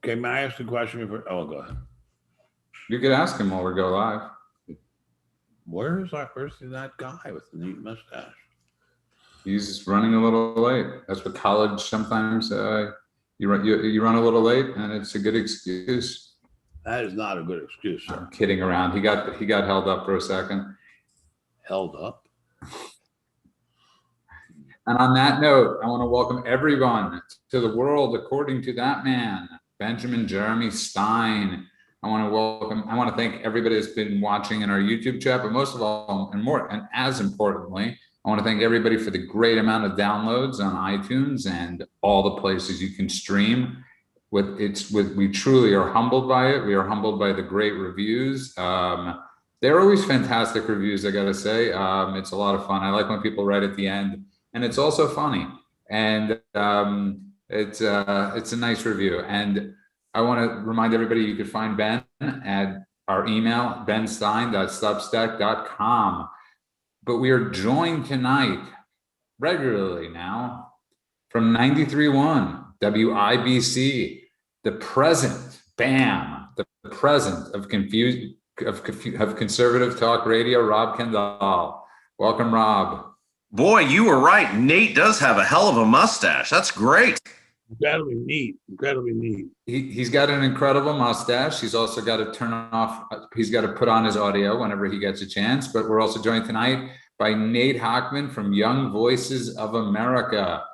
Okay, may I ask a question before? Oh, go ahead. You could ask him while we go live. Where's that guy with the neat mustache? He's running a little late. That's what college sometimes. You run a little late, and it's a good excuse. That is not a good excuse, sir. I'm kidding around. He got held up for a second. Held up. And on that note, I want to welcome everyone to the world according to that man, Benjamin Jeremy Stein. I want to thank everybody that's been watching in our YouTube chat, but most of all, and as importantly, I want to thank everybody for the great amount of downloads on iTunes and all the places you can stream. We truly are humbled by it. We are humbled by the great reviews. They're always fantastic reviews, I gotta say. It's a lot of fun. I like when people write at the end, and it's also funny. And it's a nice review. And I want to remind everybody you can find Ben at our email, benstein.substack.com. But we are joined tonight regularly now from 93.1 WIBC, the present, bam, the present of conservative talk radio, Rob Kendall. Welcome, Rob. Boy, you were right. Nate does have a hell of a mustache. That's great. Incredibly neat. Incredibly neat. He's got an incredible mustache. He's also got to he's got to put on his audio whenever he gets a chance. But we're also joined tonight by Nate Hochman from Young Voices of America.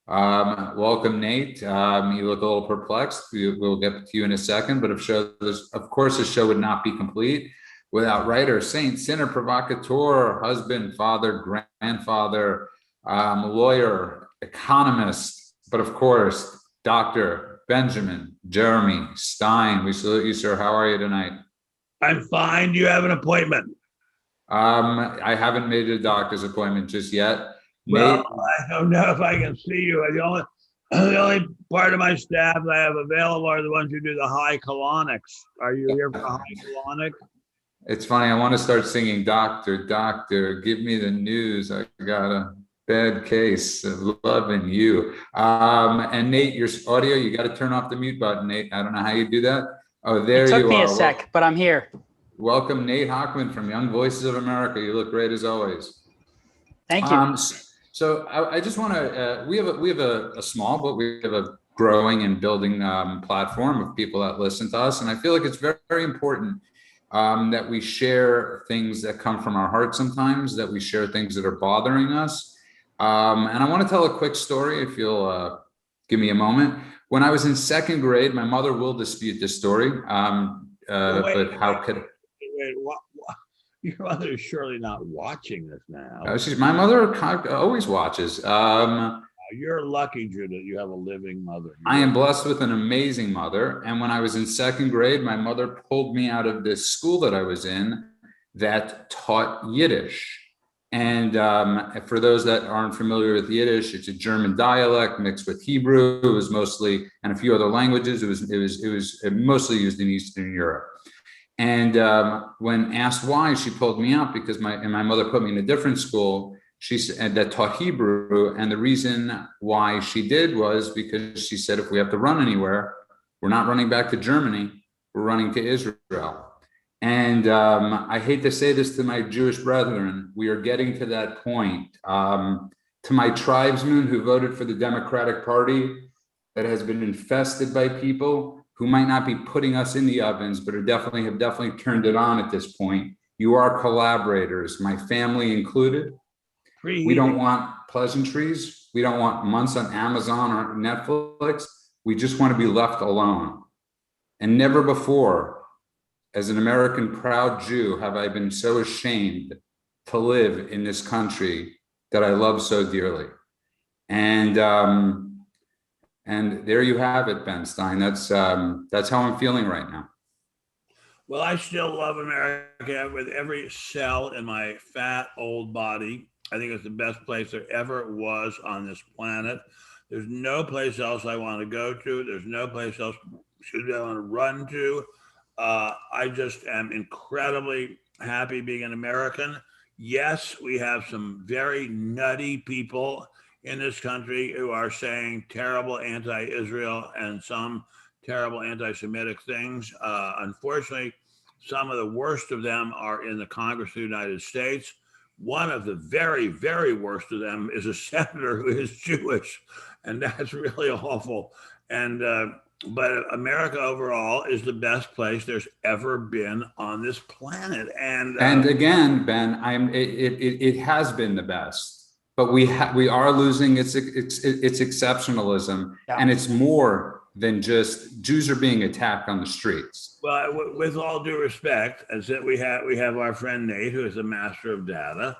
Welcome, Nate. You look a little perplexed. We'll get to you in a second. But of course, the show would not be complete without writer, saint, sinner, provocateur, husband, father, grandfather, lawyer, economist, but of course, Dr. Benjamin Jeremy Stein. We salute you, sir. How are you tonight? I'm fine. Do you have an appointment? I haven't made a doctor's appointment just yet. Well, Nate, I don't know if I can see you. The only part of my staff that I have available are the ones who do the high colonics. Are you here for high colonic? It's funny. I want to start singing, Doctor, Doctor, give me the news. I got a bad case of loving you. And Nate, your audio, you got to turn off the mute button, Nate. I don't know how you do that. Oh, there you are. It took me a sec, but I'm here. Welcome, Nate Hochman from Young Voices of America. You look great as always. Thank you. So I just want to, we have a small, but we have a growing and building platform of people that listen to us. And I feel like it's very, very important that we share things that come from our heart sometimes, that we share things that are bothering us. And I want to tell a quick story, if you'll give me a moment. When I was in second grade, my mother will dispute this story, but how could... Wait, what? Your mother is surely not watching this now. My mother always watches. You're lucky, Judah, you have a living mother. I am blessed with an amazing mother. And when I was in second grade, my mother pulled me out of this school that I was in that taught Yiddish. And for those that aren't familiar with Yiddish, it's a German dialect mixed with Hebrew. It was mostly, and a few other languages. It was mostly used in Eastern Europe. And when asked why, she pulled me out because my mother put me in a different school. She said that taught Hebrew, and the reason why she did was because she said if we have to run anywhere, we're not running back to Germany, we're running to Israel. And I hate to say this to my Jewish brethren, we are getting to that point. To my tribesmen who voted for the Democratic Party that has been infested by people who might not be putting us in the ovens, but have definitely turned it on at this point. You are collaborators, my family included. We don't want pleasantries. We don't want months on Amazon or Netflix. We just want to be left alone. And never before, as an American proud Jew, have I been so ashamed to live in this country that I love so dearly. And there you have it, Ben Stein. That's how I'm feeling right now. Well, I still love America with every cell in my fat old body. I think it's the best place there ever was on this planet. There's no place else I want to go to. There's no place else I want to run to. I just am incredibly happy being an American. Yes, we have some very nutty people in this country who are saying terrible anti-Israel and some terrible anti-Semitic things. Unfortunately, some of the worst of them are in the Congress of the United States. One of the very, very worst of them is a senator who is Jewish, and that's really awful. And but America overall is the best place there's ever been on this planet. And again, Ben, it has been the best, but we are losing its exceptionalism, Yeah. and it's more than just Jews are being attacked on the streets. Well, with all due respect, as that we have our friend Nate, who is a master of data.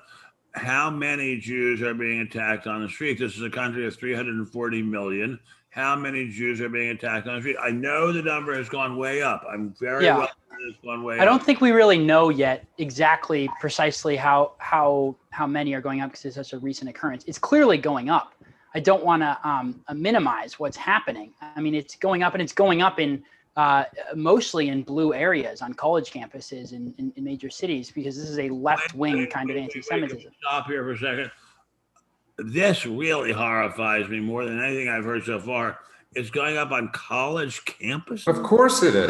How many Jews are being attacked on the street? This is a country of 340 million. How many Jews are being attacked on the street? I know the number has gone way up. I'm very well aware it's gone way up. I don't think we really know yet exactly precisely how many are going up because it's such a recent occurrence. It's clearly going up. I don't want to minimize what's happening. I mean, it's going up, and it's going up in mostly in blue areas on college campuses in major cities, because this is a left-wing kind of anti-Semitism. Stop here for a second. This really horrifies me more than anything I've heard so far. It's going up on college campuses? Of course it is.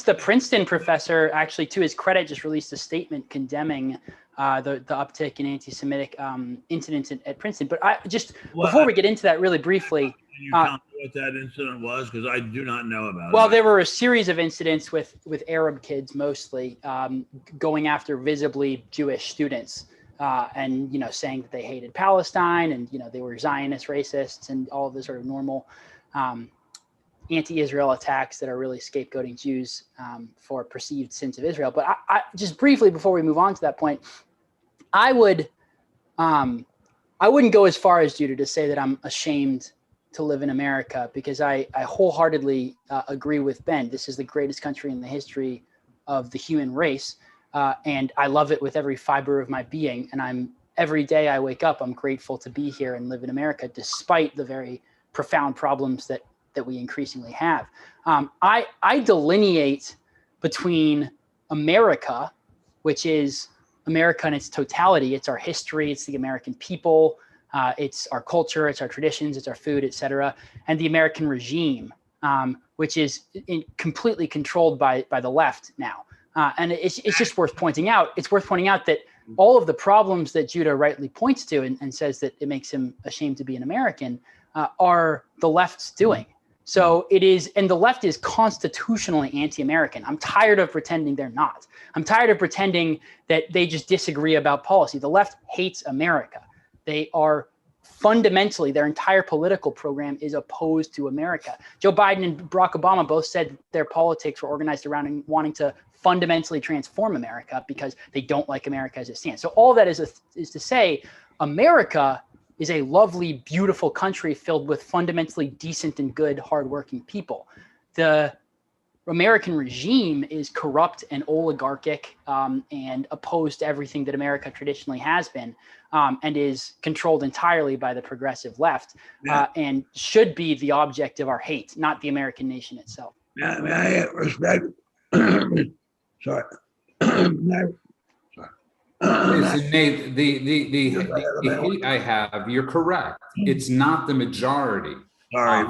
The Princeton professor, actually, to his credit, just released a statement condemning the uptick in anti-Semitic incidents at Princeton. But before we get into that really briefly. Can you tell me what that incident was? Because I do not know about it. Well, there were a series of incidents with Arab kids mostly going after visibly Jewish students. And, saying that they hated Palestine and, they were Zionist racists and all of the sort of normal anti-Israel attacks that are really scapegoating Jews for perceived sins of Israel. But I just briefly, before we move on to that point, I wouldn't go as far as Judah to say that I'm ashamed to live in America, because I wholeheartedly agree with Ben. This is the greatest country in the history of the human race. And I love it with every fiber of my being. And every day I wake up, I'm grateful to be here and live in America, despite the very profound problems that we increasingly have. I delineate between America, which is America in its totality. It's our history. It's the American people. It's our culture. It's our traditions. It's our food, et cetera. And the American regime, which is completely controlled by the left now. And it's just worth pointing out. It's worth pointing out that all of the problems that Judah rightly points to and says that it makes him ashamed to be an American are the left's doing. So it is, and the left is constitutionally anti-American. I'm tired of pretending they're not. I'm tired of pretending that they just disagree about policy. The left hates America. They are fundamentally, their entire political program is opposed to America. Joe Biden and Barack Obama both said their politics were organized around wanting to fundamentally transform America because they don't like America as it stands. So all that is to say, America is a lovely, beautiful country filled with fundamentally decent and good, hardworking people. The American regime is corrupt and oligarchic and opposed to everything that America traditionally has been, and is controlled entirely by the progressive left, and should be the object of our hate, not the American nation itself. May I respect? Sorry. Listen, Nate, the hate I have, you're correct. It's not the majority. Sorry,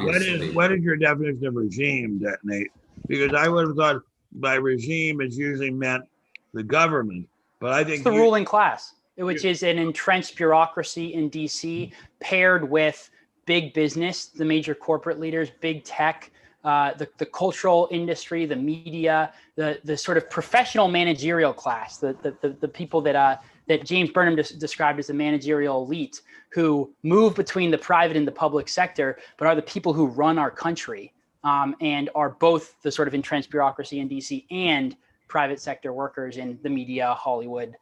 what is your definition of regime, Nate? Because I would have thought by regime is usually meant the government, but I think it's the ruling class, which is an entrenched bureaucracy in DC paired with big business, the major corporate leaders, big tech, the cultural industry, the media, the sort of professional managerial class, the people that James Burnham described as the managerial elite, who move between the private and the public sector, but are the people who run our country, and are both the sort of entrenched bureaucracy in DC and private sector workers in the media, Hollywood,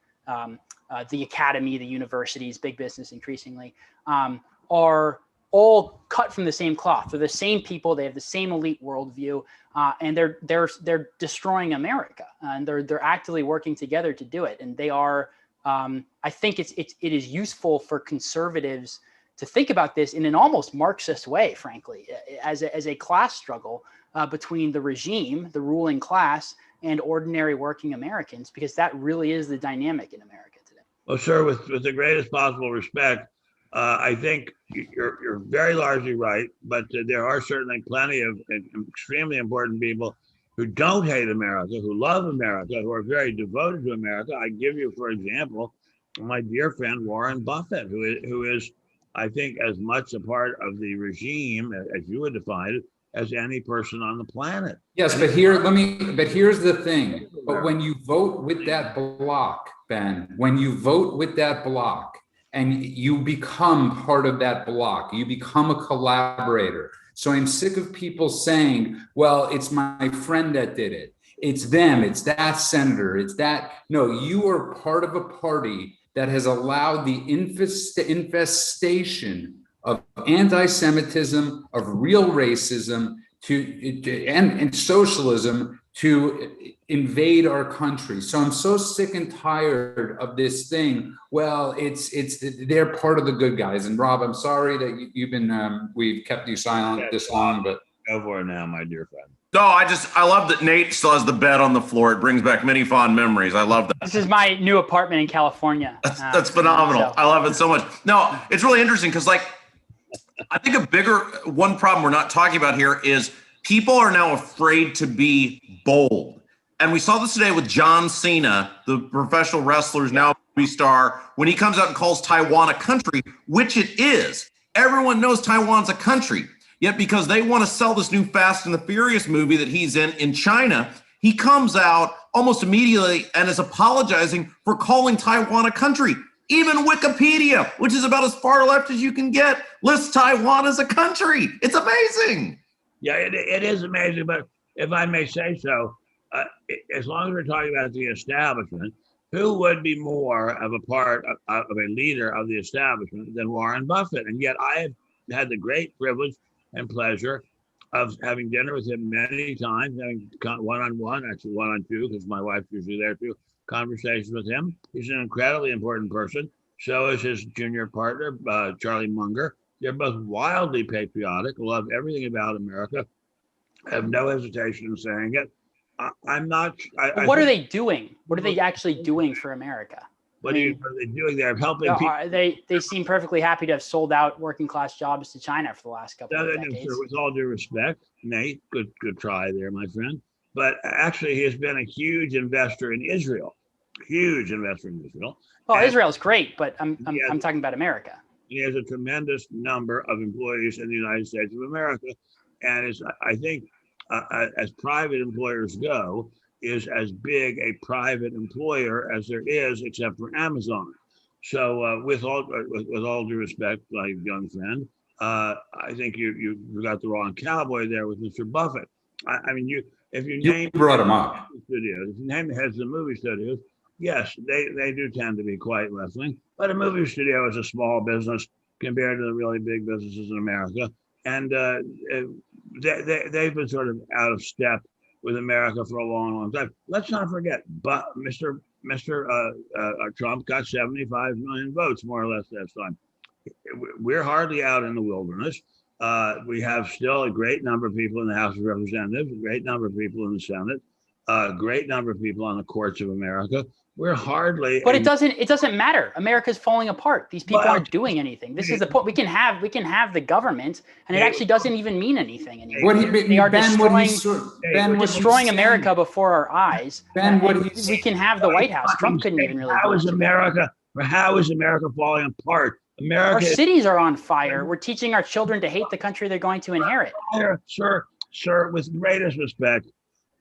the academy, the universities, big business increasingly, are all cut from the same cloth. They're the same people. They have the same elite worldview, and they're destroying America. And they're actively working together to do it. And they are. I think it is useful for conservatives to think about this in an almost Marxist way, frankly, as a class struggle between the regime, the ruling class, and ordinary working Americans, because that really is the dynamic in America today. Well, sir, with the greatest possible respect, I think you're very largely right, but there are certainly plenty of extremely important people who don't hate America, who love America, who are very devoted to America. I give you, for example, my dear friend Warren Buffett, who is, I think, as much a part of the regime as you would define it as any person on the planet. Yes, but here's the thing. But when you vote with that block, Ben, when you vote with that block and you become part of that block, you become a collaborator. So I'm sick of people saying, well, it's my friend that did it. It's them, it's that senator, it's that. No, you are part of a party that has allowed the infestation of anti-Semitism, of real racism, and socialism to invade our country. So I'm so sick and tired of this thing. Well, they're part of the good guys. And Rob, I'm sorry that you've been we've kept you silent this long, but go for it now, my dear friend. No, I love that Nate still has the bed on the floor. It brings back many fond memories. I love that. This is my new apartment in California. That's phenomenal. So. I love it so much. No, it's really interesting because, like, I think one problem we're not talking about here is people are now afraid to be bold. And we saw this today with John Cena, the professional wrestler, is now a movie star, when he comes out and calls Taiwan a country, which it is. Everyone knows Taiwan's a country. Yet because they want to sell this new Fast and the Furious movie that he's in China, he comes out almost immediately and is apologizing for calling Taiwan a country. Even Wikipedia, which is about as far left as you can get, lists Taiwan as a country. It's amazing. Yeah, it is amazing. But if I may say so, as long as we're talking about the establishment, who would be more of a part of a leader of the establishment than Warren Buffett? And yet I have had the great privilege and pleasure of having dinner with him many times, having one-on-one, actually one-on-two, because my wife's usually there too, conversations with him. He's an incredibly important person. So is his junior partner, Charlie Munger. They're both wildly patriotic, love everything about America, have no hesitation in saying it. I'm not. What are they doing? What are they actually doing for America? What are they doing there? Helping people? They seem perfectly happy to have sold out working class jobs to China for the last couple of decades. With all due respect, Nate, good try there, my friend. But actually, he has been a huge investor in Israel. Huge investor in Israel. Well, Israel's great, but I'm talking about America. He has a tremendous number of employees in the United States of America, and I think as private employers go, is as big a private employer as there is, except for Amazon. So with all due respect, my young friend, I think you got the wrong cowboy there with Mr. Buffett. I mean, if you name brought him up. Studios, if you name the heads of the movie studios, yes, they do tend to be quite left-wing. But a movie studio is a small business compared to the really big businesses in America, and they've been sort of out of step with America for a long time. Let's not forget, but Mr. Trump got 75 million votes, more or less, that time. We're hardly out in the wilderness. We have still a great number of people in the House of Representatives, a great number of people in the Senate, a great number of people on the courts of America. We're hardly. But it doesn't matter. America's falling apart. These people aren't doing anything. This is the point. We can have the government, and it actually doesn't even mean anything anymore. They are destroying America before our eyes. We can have the White House. Trump couldn't even really. How is America falling apart? Our cities are on fire. We're teaching our children to hate the country they're going to inherit. Sir, with greatest respect,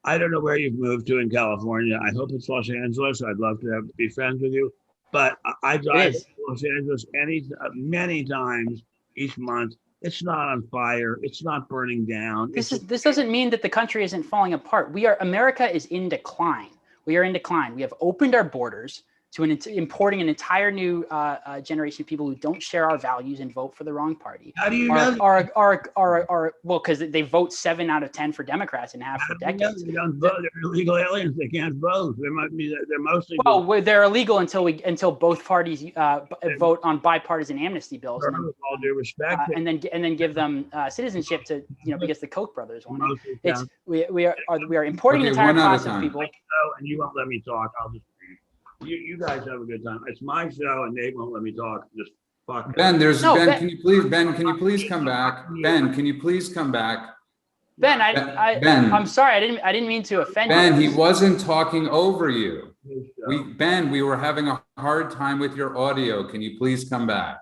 I don't know where you've moved to in California. I hope it's Los Angeles. I'd love to be friends with you. But I drive to Los Angeles many times each month. It's not on fire. It's not burning down. This doesn't mean that the country isn't falling apart. America is in decline. We are in decline. We have opened our borders to importing an entire new generation of people who don't share our values and vote for the wrong party. How do you know? Well, because they vote 7 out of 10 for Democrats and have for decades. They don't vote. They're illegal aliens. They can't vote. They're mostly. Well, they're illegal until both parties vote on bipartisan amnesty bills. With all due respect, and then give them citizenship to because the Koch brothers want it. We are importing an entire class of people. And you won't let me talk. I'll just. You guys have a good time. It's my show, and Nate won't let me talk. Just Fuck. Ben, No, Ben, Ben- can you please come back? Ben, can you please come back? Ben, Ben. I'm sorry. I didn't mean to offend Ben, you. he wasn't talking over you. Ben, we were having a hard time with your audio. Can you please come back?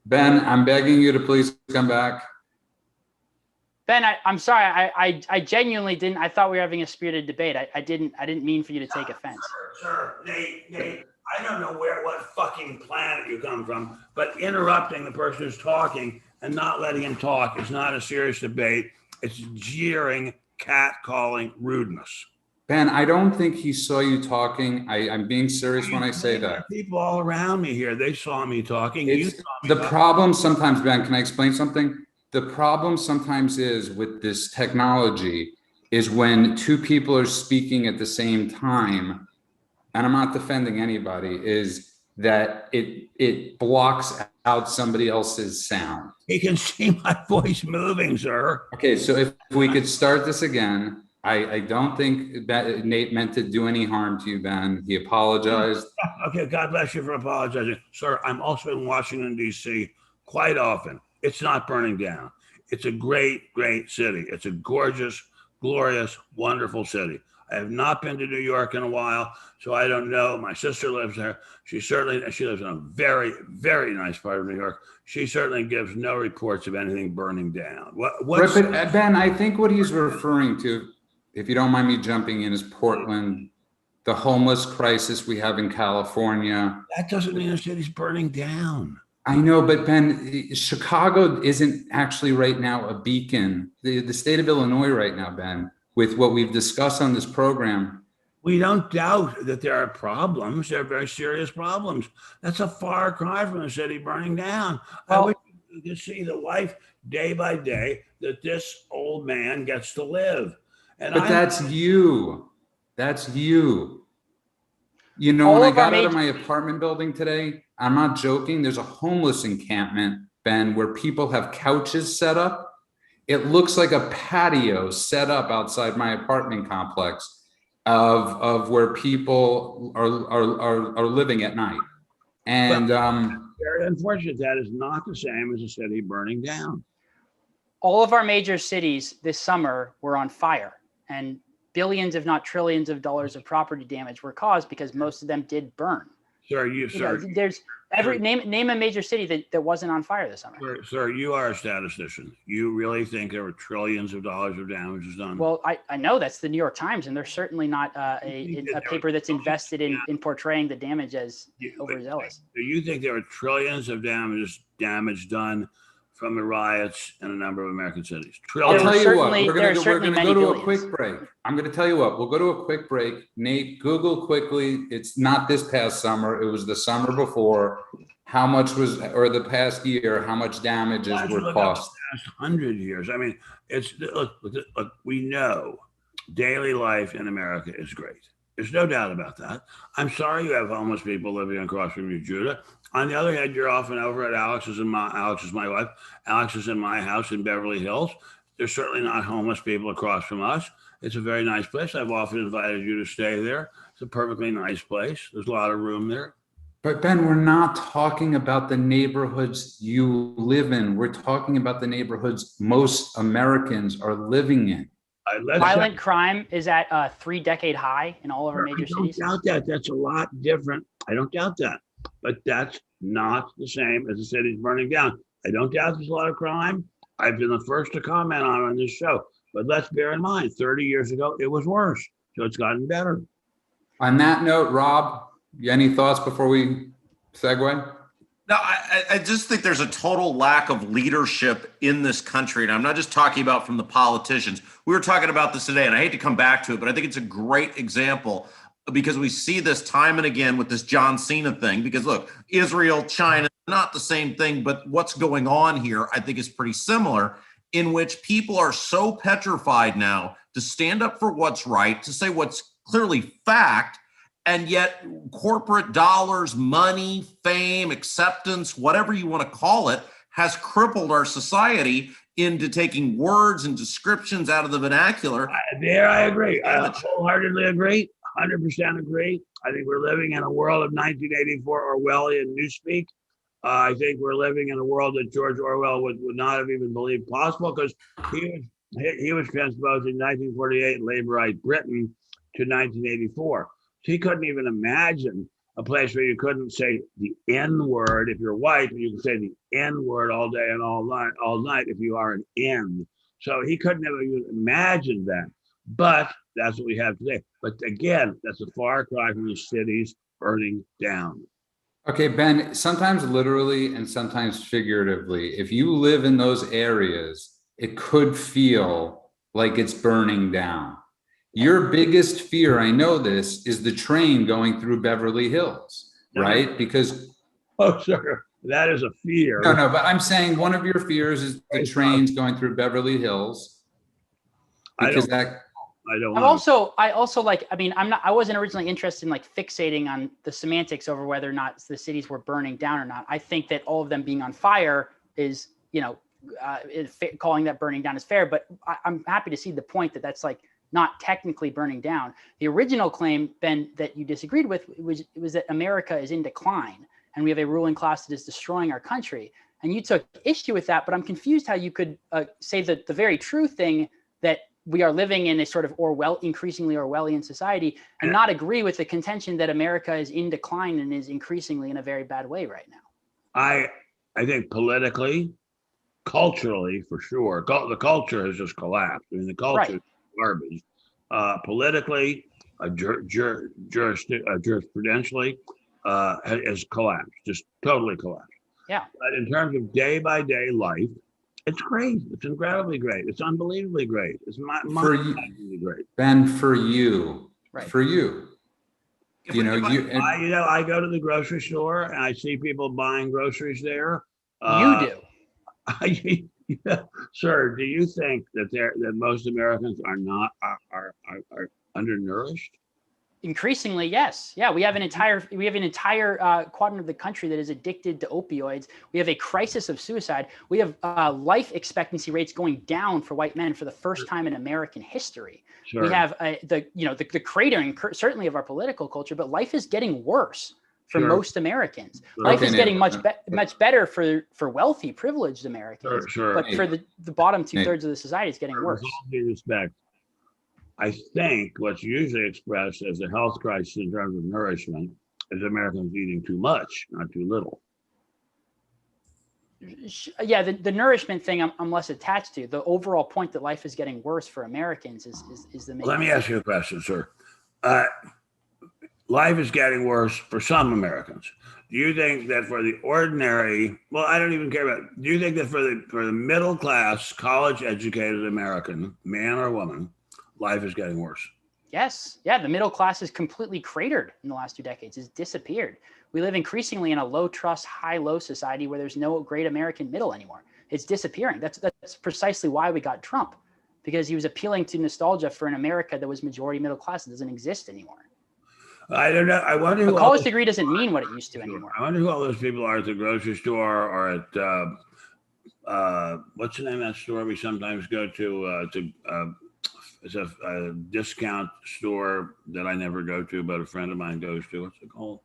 Ben, I'm begging you to please come back. Ben, I'm sorry. I genuinely didn't. I thought we were having a spirited debate. I didn't mean for you to take offense. Sir, Nate, I don't know what fucking planet you come from, but interrupting the person who's talking and not letting him talk is not a serious debate. It's jeering, catcalling rudeness. Ben, I don't think he saw you talking. I'm being serious when I say that. People all around me here, they saw me talking. The problem sometimes, Ben, can I explain something? The problem sometimes is with this technology is when two people are speaking at the same time, and I'm not defending anybody, is that it blocks out somebody else's sound. He can see my voice moving, sir. Okay, so if we could start this again. I don't think that Nate meant to do any harm to you, Ben. He apologized. Okay, God bless you for apologizing. Sir, I'm also in Washington, D.C. quite often. It's not burning down. It's a great, great city. It's a gorgeous, glorious, wonderful city. I have not been to New York in a while, so I don't know. My sister lives there. She lives in a very, very nice part of New York. She certainly gives no reports of anything burning down. But Ben, I think what he's referring to, if you don't mind me jumping in, is Portland, the homeless crisis we have in California. That doesn't mean the city's burning down. I know, but Ben, Chicago isn't actually right now a beacon. The state of Illinois right now, Ben, with what we've discussed on this program. We don't doubt that there are problems. There are very serious problems. That's a far cry from the city burning down. Well, I wish you could see the life day by day that this old man gets to live. But that's you. That's you. You know, All when I of our got out of my apartment building today, I'm not joking. There's a homeless encampment, Ben, where people have couches set up. It looks like a patio set up outside my apartment complex of where people are living at night. And very unfortunate. That is not the same as a city burning down. all of our major cities this summer were on fire, and billions, if not trillions of dollars of property damage were caused because most of them did burn. Sir, There's name a major city that wasn't on fire this summer. Sir, you are a statistician. You really think there were trillions of dollars of damages done? Well, I know that's the New York Times, and they're certainly not a paper that's invested in portraying the damage as overzealous. Do you think there were trillions of damage done from the riots in a number of American cities? I'll tell you what, we're there going to many go to billions. a quick break. I'm going to tell you what, we'll go to a quick break. Nate, Google quickly. It's not this past summer. It was the summer before. How much was, or the past year, how much damages were cost? The past 100 years. I mean, look, we know daily life in America is great. There's no doubt about that. I'm sorry you have homeless people living across from you, Judah. On the other hand, you're often over at Alex is my wife. Alex is in my house in Beverly Hills. There's certainly not homeless people across from us. It's a very nice place. I've often invited you to stay there. It's a perfectly nice place. There's a lot of room there. But Ben, we're not talking about the neighborhoods you live in. We're talking about the neighborhoods most Americans are living in. Violent crime is at a 3-decade high in all of our major cities. I don't doubt that. That's a lot different. I don't doubt that. But that's not the same as the city's burning down. I don't doubt there's a lot of crime. I've been the first to comment on this show. But let's bear in mind, 30 years ago, it was worse. So it's gotten better. On that note, Rob, any thoughts before we segue? No, I just think there's a total lack of leadership in this country. And I'm not just talking about from the politicians. We were talking about this today, and I hate to come back to it, but I think it's a great example because we see this time and again with this John Cena thing. Because look, Israel, China, not the same thing, but what's going on here, I think is pretty similar, in which people are so petrified now to stand up for what's right, to say what's clearly fact, and yet corporate dollars, money, fame, acceptance, whatever you want to call it, has crippled our society into taking words and descriptions out of the vernacular. There I agree. I wholeheartedly agree. 100% agree. I think we're living in a world of 1984 Orwellian newspeak. I think we're living in a world that George Orwell would not have even believed possible, because he was transposing 1948 Labourite Britain to 1984. So he couldn't even imagine a place where you couldn't say the N word if you're white, but you can say the N word all day and all night if you are an N. So he couldn't have even imagined that. But that's what we have today. But again, that's a far cry from the cities burning down. Okay, Ben, sometimes literally and sometimes figuratively, if you live in those areas, it could feel like it's burning down. Your biggest fear, I know this, is the train going through Beverly Hills, right? Because oh, sure, that is a fear. No, but I'm saying one of your fears is the trains going through Beverly Hills. Because I also like, I mean, I wasn't originally interested in like fixating on the semantics over whether or not the cities were burning down or not. I think that all of them being on fire is, calling that burning down is fair, but I'm happy to see the point that that's like not technically burning down. The original claim, Ben, that you disagreed with was that America is in decline and we have a ruling class that is destroying our country. And you took issue with that, but I'm confused how you could say that the very true thing, that we are living in a sort of increasingly Orwellian society, and not agree with the contention that America is in decline and is increasingly in a very bad way right now. I think politically, culturally, for sure, the culture has just collapsed. I mean, the culture is garbage. Politically, jurisprudentially, has collapsed, just totally collapsed. Yeah. But in terms of day by day life, it's great. It's incredibly great. It's unbelievably great. It's mind-boggling great. Ben, for you, right? For you, I go to the grocery store and I see people buying groceries there. You do, sir? Do you think that most Americans are not are undernourished? Increasingly, yes. Yeah, we have an entire quadrant of the country that is addicted to opioids. We have a crisis of suicide. We have life expectancy rates going down for white men for the first time in American history. Sure. We have the cratering certainly of our political culture, but life is getting worse for most Americans. Life is getting much better for wealthy, privileged Americans, but for the bottom 2/3 of the society, it's getting worse. With all due respect, I think what's usually expressed as a health crisis in terms of nourishment is Americans eating too much, not too little. Yeah, the nourishment thing I'm less attached to. The overall point that life is getting worse for Americans is the main. Let me ask you a question, sir. Life is getting worse for some Americans. Do you think that for the ordinary, well, I don't even care about, do you think that for the middle class, college educated American, man or woman, life is getting worse? Yes. Yeah. The middle class is completely cratered in the last 2 decades. It's disappeared. We live increasingly in a low trust, high low society where there's no great American middle anymore. It's disappearing. That's precisely why we got Trump, because he was appealing to nostalgia for an America that was majority middle class. It doesn't exist anymore. I don't know. I wonder who a college degree doesn't mean what it used to anymore. I wonder who all those people are at the grocery store or at what's the name of that store we sometimes go to it's a discount store that I never go to, but a friend of mine goes to. What's it called?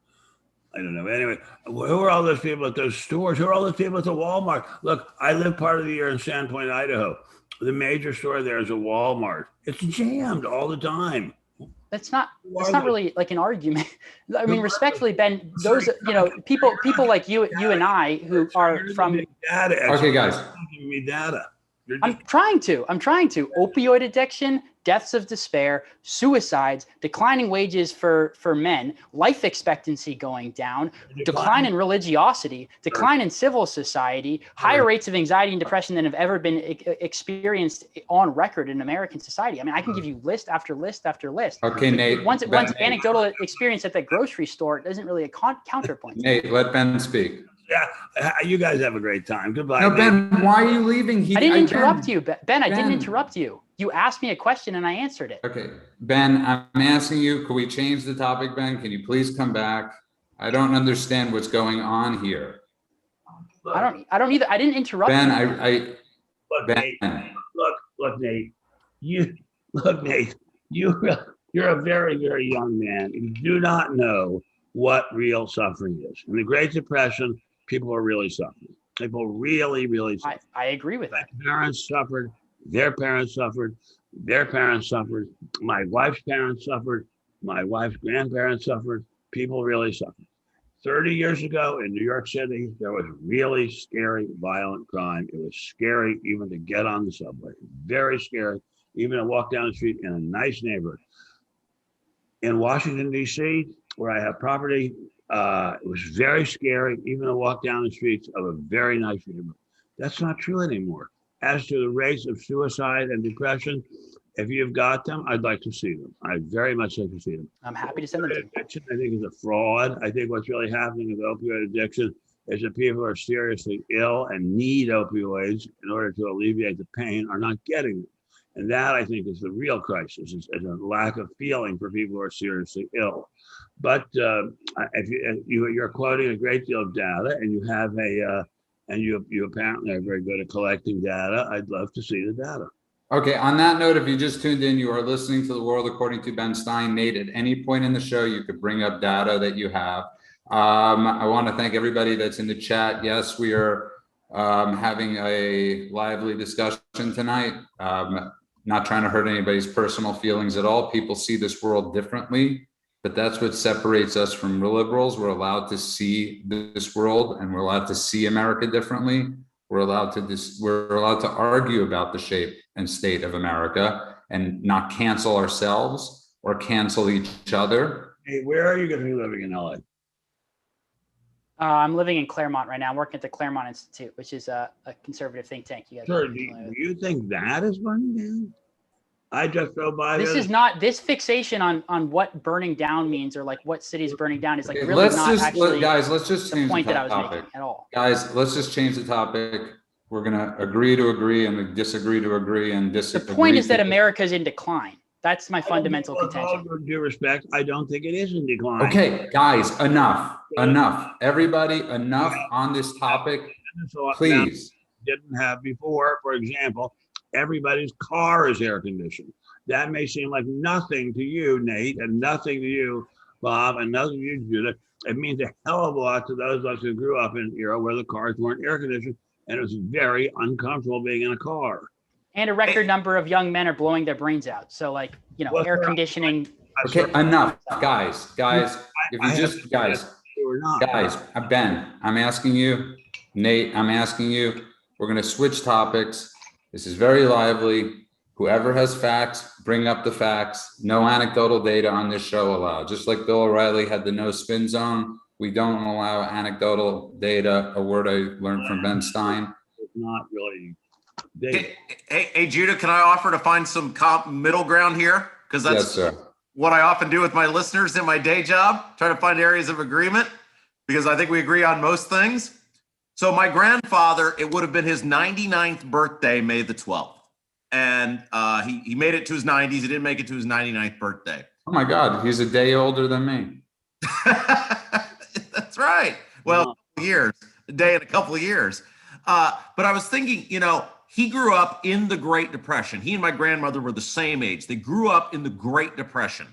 I don't know. Anyway, who are all those people at those stores? Who are all those people at the Walmart? Look, I live part of the year in Sandpoint, Idaho. The major store there is a Walmart. It's jammed all the time. That's not really like an argument. I mean, respectfully, Ben, those, people like you and I who are from. Okay, guys. Give me data. I'm trying to. Opioid addiction, deaths of despair, suicides, declining wages for men, life expectancy going down, decline in religiosity, decline in civil society, higher rates of anxiety and depression than have ever been experienced on record in American society. I mean, I can give you list after list after list. Okay, Nate. Once anecdotal experience at that grocery store isn't really a counterpoint. Nate, let Ben speak. Yeah, you guys have a great time. Goodbye. No, Ben, why are you leaving? I didn't interrupt you, Ben. I didn't interrupt you. You asked me a question and I answered it. Okay, Ben, I'm asking you, could we change the topic, Ben? Can you please come back? I don't understand what's going on here. I don't either. I didn't interrupt Ben, you. Look, Ben. Nate. Look, Nate. You're You're a very, very young man. You do not know what real suffering is. In the Great Depression, people are really suffering. People really, really suffer. I agree with that. My parents suffered. Their parents suffered. Their parents suffered. My wife's parents suffered. My wife's grandparents suffered. People really suffered. 30 years ago in New York City, there was really scary, violent crime. It was scary even to get on the subway. Very scary, even to walk down the street in a nice neighborhood. In Washington, D.C., where I have property, it was very scary, even to walk down the streets of a very nice neighborhood. That's not true anymore. As to the rates of suicide and depression, if you've got them, I'd like to see them. I'd very much like to see them. I'm happy to send them to you. Addiction, I think, is a fraud. I think what's really happening with opioid addiction is that people who are seriously ill and need opioids in order to alleviate the pain are not getting them. And that, I think, is the real crisis, is a lack of feeling for people who are seriously ill. But if you're quoting a great deal of data, and you have and you apparently are very good at collecting data, I'd love to see the data. Okay, on that note, if you just tuned in, you are listening to The World According to Ben Stein. Nate, at any point in the show, you could bring up data that you have. I want to thank everybody that's in the chat. Yes, we are having a lively discussion tonight. Not trying to hurt anybody's personal feelings at all. People see this world differently, but that's what separates us from liberals. We're allowed to see this world, and we're allowed to see America differently. We're allowed to argue about the shape and state of America and not cancel ourselves or cancel each other. Hey, where are you going to be living in LA? I'm living in Claremont right now. I'm working at the Claremont Institute, which is a conservative think tank. You guys Sure. Do you think that is burning down? I just drove by. This fixation on what burning down means, or like what cities burning down, is like really let's not actually guys, let's just change the point the that I was topic making at all. Guys, let's just change the topic. We're gonna agree to agree and disagree to agree and disagree. The point is that America's in decline. That's my fundamental contention. With due respect, I don't think it is in decline. Okay, guys, enough. Everybody, enough on this topic, please. Didn't have before, for example, everybody's car is air conditioned. That may seem like nothing to you, Nate, and nothing to you, Bob, and nothing to you, Judith. It means a hell of a lot to those of us who grew up in an era where the cars weren't air conditioned, and it was very uncomfortable being in a car. And a record number of young men are blowing their brains out. So, like, air conditioning. Okay, enough, guys. If you just, guys, Ben, I'm asking you, Nate, I'm asking you, we're going to switch topics. This is very lively. Whoever has facts, bring up the facts. No anecdotal data on this show allowed. Just like Bill O'Reilly had the no spin zone, we don't allow anecdotal data, a word I learned from Ben Stein. It's not really data. Hey, Judah, can I offer to find some middle ground here? Because that's what I often do with my listeners in my day job, try to find areas of agreement, because I think we agree on most things. So my grandfather, it would have been his 99th birthday, May the 12th. And he made it to his 90s. He didn't make it to his 99th birthday. Oh my God, he's a day older than me. That's right. Well, a day and a couple of years. But I was thinking, he grew up in the Great Depression. He and my grandmother were the same age. They grew up in the Great Depression.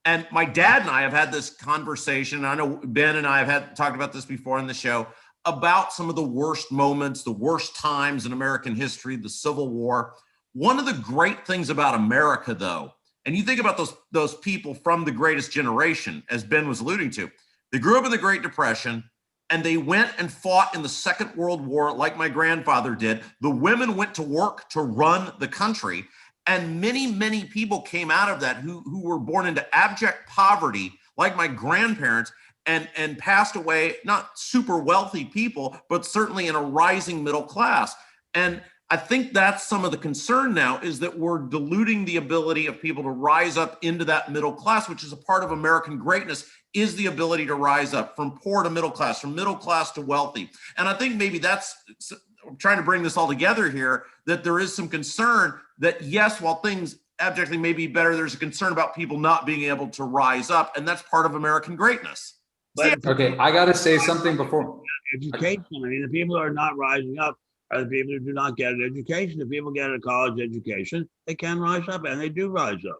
And my dad and I have had this conversation. I know Ben and I have talked about this before on the show, about some of the worst moments, the worst times in American history, the Civil War. One of the great things about America, though, and you think about those people from the greatest generation, as Ben was alluding to, they grew up in the Great Depression, and they went and fought in the Second World War like my grandfather did. The women went to work to run the country, and many, many people came out of that who were born into abject poverty, like my grandparents, and passed away, not super wealthy people, but certainly in a rising middle class. And I think that's some of the concern now, is that we're diluting the ability of people to rise up into that middle class, which is a part of American greatness, is the ability to rise up from poor to middle class, from middle class to wealthy. And I think maybe I'm trying to bring this all together here, that there is some concern that, yes, while things abjectly may be better, there's a concern about people not being able to rise up. And that's part of American greatness. Okay, I got to say something before. Education. I mean, the people who are not rising up are the people who do not get an education. If people get a college education, they can rise up, and they do rise up.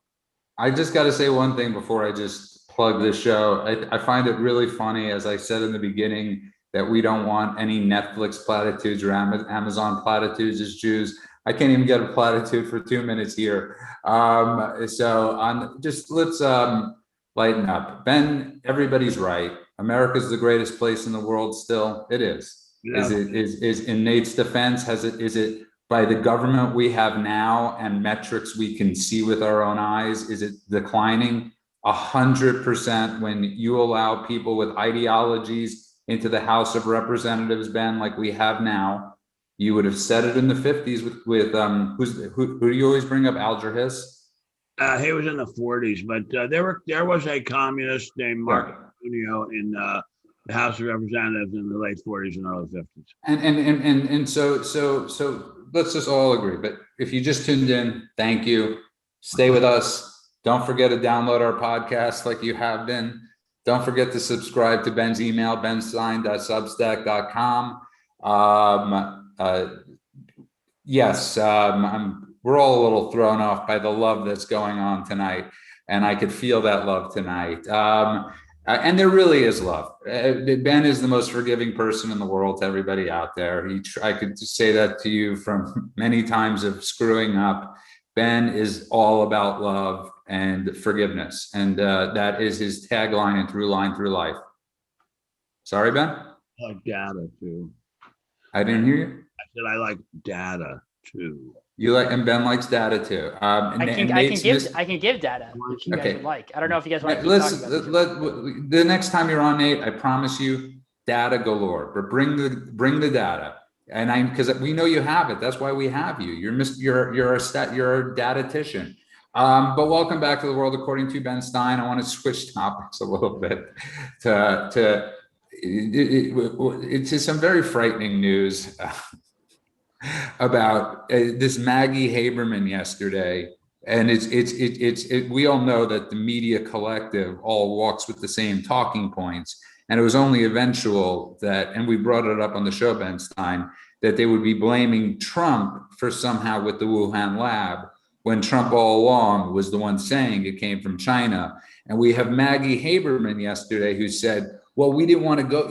I just got to say one thing before I just plug this show. I find it really funny, as I said in the beginning, that we don't want any Netflix platitudes or Amazon platitudes as Jews. I can't even get a platitude for 2 minutes here. Let's lighten up. Ben, everybody's right. America's the greatest place in the world still. It is. Yeah. Is in Nate's defense, is it by the government we have now and metrics we can see with our own eyes, is it declining? 100%. When you allow people with ideologies into the House of Representatives, Ben, like we have now, you would have said it in the 50s with who do you always bring up, Alger Hiss? He was in the 40s, but there was a communist named Mark Antonio in the House of Representatives in the late 40s and early 50s. And so let's just all agree. But if you just tuned in, thank you. Stay with us. Don't forget to download our podcast like you have been. Don't forget to subscribe to Ben's email, benstein.substack.com. We're all a little thrown off by the love that's going on tonight, and I could feel that love tonight. And there really is love. Ben is the most forgiving person in the world to everybody out there. I could just say that to you from many times of screwing up. Ben is all about love and forgiveness, and that is his tagline and through line through life. Sorry, Ben? I like data too. I didn't hear you. I said I like data too. You like, and Ben likes data too. I can give data, which you guys would like. I don't know if you guys want to keep talking about the next time you're on, Nate, I promise you, data galore. But bring the data, and because we know you have it. That's why we have you. You're a datatician. But welcome back to the world according to Ben Stein. I want to switch topics a little bit to some very frightening news about this Maggie Haberman yesterday. And we all know that the media collective all walks with the same talking points. And it was only eventual that, and we brought it up on the show, Ben Stein, that they would be blaming Trump for somehow with the Wuhan lab, when Trump all along was the one saying it came from China. And we have Maggie Haberman yesterday who said, well, we didn't want to go,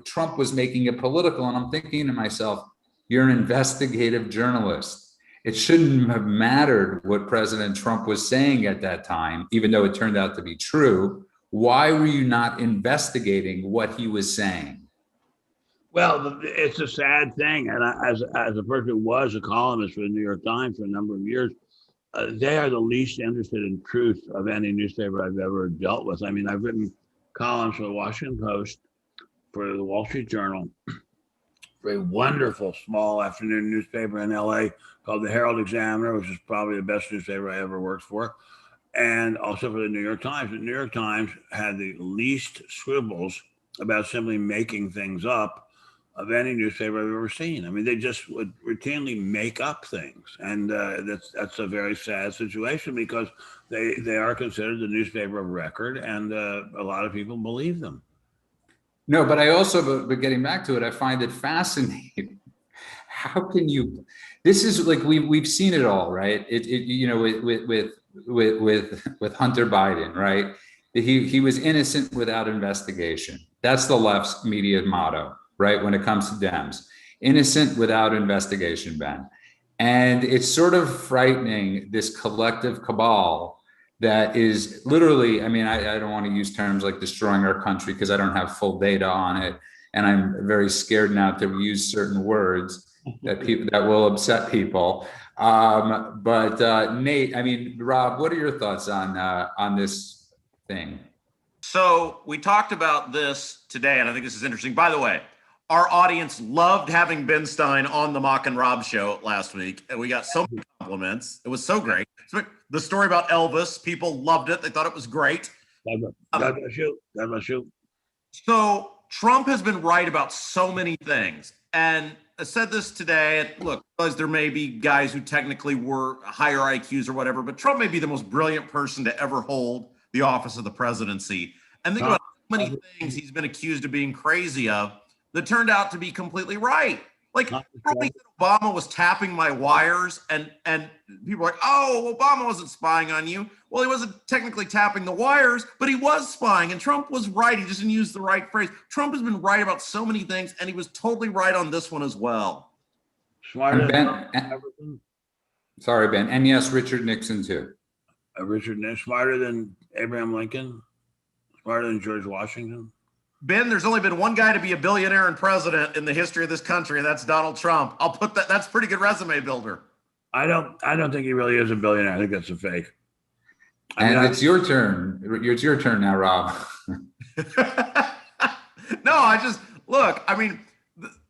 Trump was making it political. And I'm thinking to myself, you're an investigative journalist. It shouldn't have mattered what President Trump was saying at that time, even though it turned out to be true. Why were you not investigating what he was saying? Well, it's a sad thing. And as a person who was a columnist for the New York Times for a number of years, they are the least interested in truth of any newspaper I've ever dealt with. I mean, I've written columns for the Washington Post, for the Wall Street Journal, for a wonderful small afternoon newspaper in LA called the Herald Examiner, which is probably the best newspaper I ever worked for, and also for the New York Times. The New York Times had the least squibbles about simply making things up of any newspaper I've ever seen. I mean, they just would routinely make up things. And that's a very sad situation because they are considered the newspaper of record, and a lot of people believe them. No, but I also, but getting back to it, I find it fascinating. How can you, this is like, we've seen it all, right? With Hunter Biden, right? He was innocent without investigation. That's the left's media motto, right? When it comes to Dems, innocent without investigation, Ben. And it's sort of frightening, this collective cabal that is literally, I mean, I don't want to use terms like destroying our country because I don't have full data on it. And I'm very scared now to use certain words that will upset people. But Nate, I mean, Rob, what are your thoughts on this thing? So we talked about this today, and I think this is interesting. By the way, our audience loved having Ben Stein on the Mock and Rob show last week, and we got so many compliments. It was so great. The story about Elvis, people loved it. They thought it was great. God bless you. God bless you. So Trump has been right about so many things. And I said this today. And look, because there may be guys who technically were higher IQs or whatever, but Trump may be the most brilliant person to ever hold the office of the presidency. And think about how many things he's been accused of being crazy of that turned out to be completely right. Like, Not probably Obama was tapping my wires, and people are like, oh, Obama wasn't spying on you. Well, he wasn't technically tapping the wires, but he was spying, and Trump was right. He just didn't use the right phrase. Trump has been right about so many things, and he was totally right on this one as well. smarter than Ben, Jefferson, sorry, Ben. And yes, Richard Nixon too. Richard Nixon, smarter than Abraham Lincoln, smarter than George Washington. Ben, there's only been one guy to be a billionaire and president in the history of this country, and that's Donald Trump. I'll put that. That's a pretty good resume builder. I don't think he really is a billionaire. I think that's a fake. It's your turn. It's your turn now, Rob. No, I just look. I mean,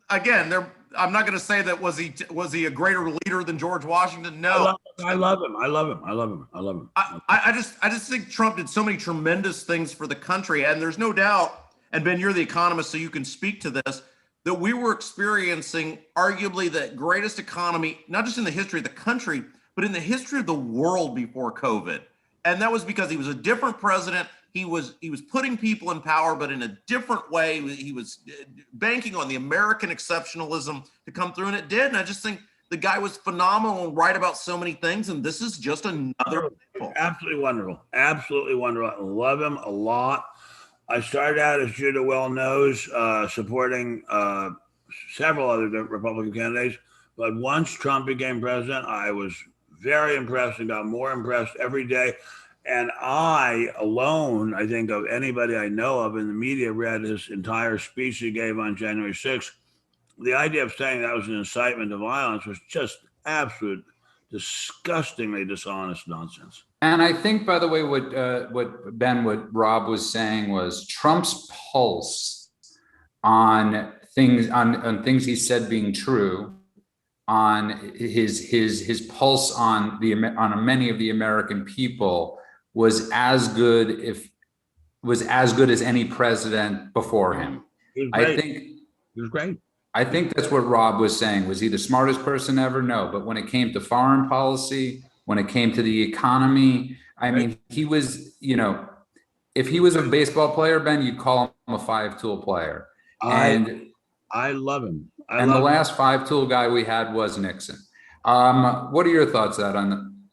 again, I'm not going to say that was he a greater leader than George Washington? No, I love him. I just think Trump did so many tremendous things for the country, and there's no doubt. And Ben, you're the economist, so you can speak to this, that we were experiencing arguably the greatest economy, not just in the history of the country, but in the history of the world before COVID. And that was because he was a different president. He was putting people in power, but in a different way. He was banking on the American exceptionalism to come through, and it did. And I just think the guy was phenomenal and right about so many things. And this is just another example. Absolutely wonderful. Absolutely wonderful. I love him a lot. I started out, as Judah well knows, supporting several other Republican candidates. But once Trump became president, I was very impressed and got more impressed every day. And I alone, I think, of anybody I know of in the media, read his entire speech he gave on January 6th. The idea of saying that was an incitement to violence was just absolute, disgustingly dishonest nonsense. And I think, by the way, what Rob was saying was Trump's pulse on things he said being true, on his pulse on many of the American people was as good as any president before him. I think he was great. I think that's what Rob was saying. Was he the smartest person ever? No, but when it came to foreign policy, when it came to the economy, I mean, he was, if he was a baseball player, Ben, you'd call him a five-tool player. And I love him. The last five-tool guy we had was Nixon. What are your thoughts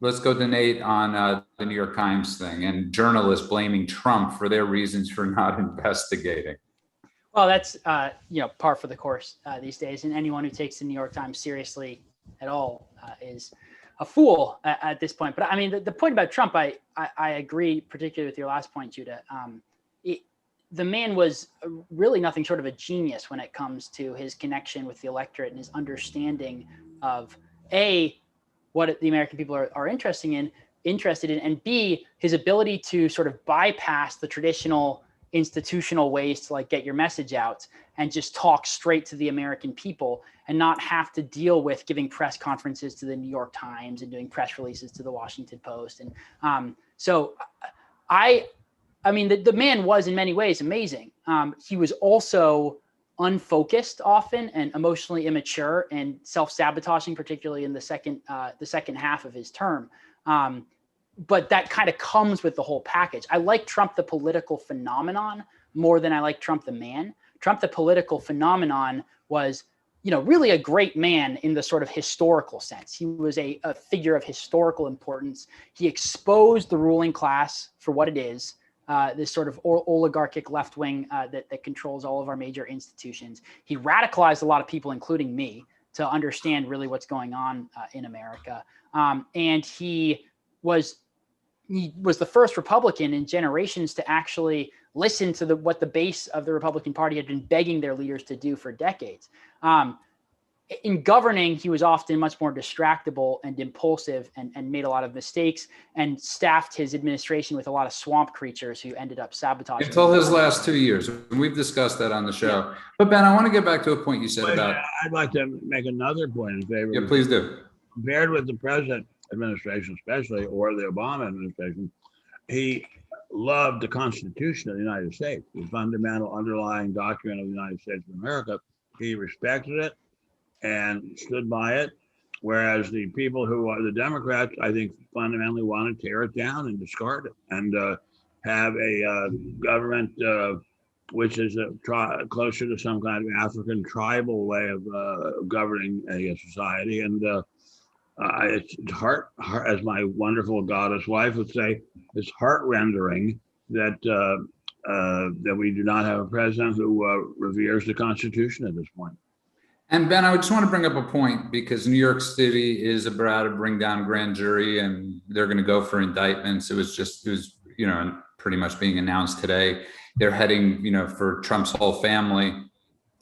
let's go to Nate on the New York Times thing and journalists blaming Trump for their reasons for not investigating. Well, that's par for the course these days, and anyone who takes the New York Times seriously at all is a fool at this point. But I mean, the point about Trump, I agree, particularly with your last point, Judah. The man was really nothing short of a genius when it comes to his connection with the electorate and his understanding of what the American people are interested in, and B, his ability to sort of bypass the traditional institutional ways to get your message out and just talk straight to the American people and not have to deal with giving press conferences to the New York Times and doing press releases to the Washington Post. And so I mean, the man was in many ways amazing. He was also unfocused often and emotionally immature and self-sabotaging, particularly in the second half of his term. But that kind of comes with the whole package. I like Trump, the political phenomenon, more than I like Trump, the man. Trump, the political phenomenon, was, really a great man in the sort of historical sense. He was a figure of historical importance. He exposed the ruling class for what it is, this sort of oligarchic left wing that controls all of our major institutions. He radicalized a lot of people, including me, to understand really what's going on in America. And he was the first Republican in generations to actually listen to what the base of the Republican Party had been begging their leaders to do for decades. In governing, he was often much more distractible and impulsive and made a lot of mistakes and staffed his administration with a lot of swamp creatures who ended up sabotaging. Until his last 2 years. We've discussed that on the show. Yeah. But Ben, I want to get back to a point you said about... I'd like to make another point in favor. Yeah, please do. Compared with the present administration, especially, or the Obama administration, he loved the Constitution of the United States, the fundamental underlying document of the United States of America. He respected it and stood by it, whereas the people who are the Democrats, I think, fundamentally want to tear it down and discard it and have a government which is closer to some kind of African tribal way of governing a society. And it's heart, as my wonderful goddess wife would say, it's heart rendering that that we do not have a president who reveres the Constitution at this point. And Ben, I just want to bring up a point, because New York City is about to bring down grand jury, and they're going to go for indictments. It was pretty much being announced today. They're heading, for Trump's whole family.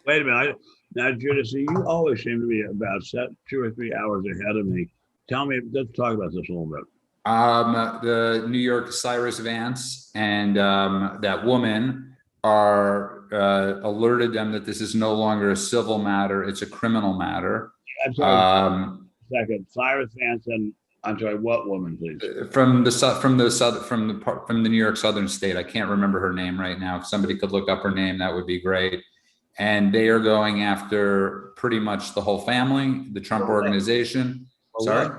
Wait a minute. Now, Judas, you always seem to be about 2 or 3 hours ahead of me. Tell me, let's talk about this a little bit. The New York Cyrus Vance and that woman are alerted them that this is no longer a civil matter; it's a criminal matter. I'm sorry. Second, Cyrus Vance and I'm sorry, what woman, please? From the New York Southern state. I can't remember her name right now. If somebody could look up her name, that would be great. And they are going after pretty much the whole family, the Trump organization. Sorry.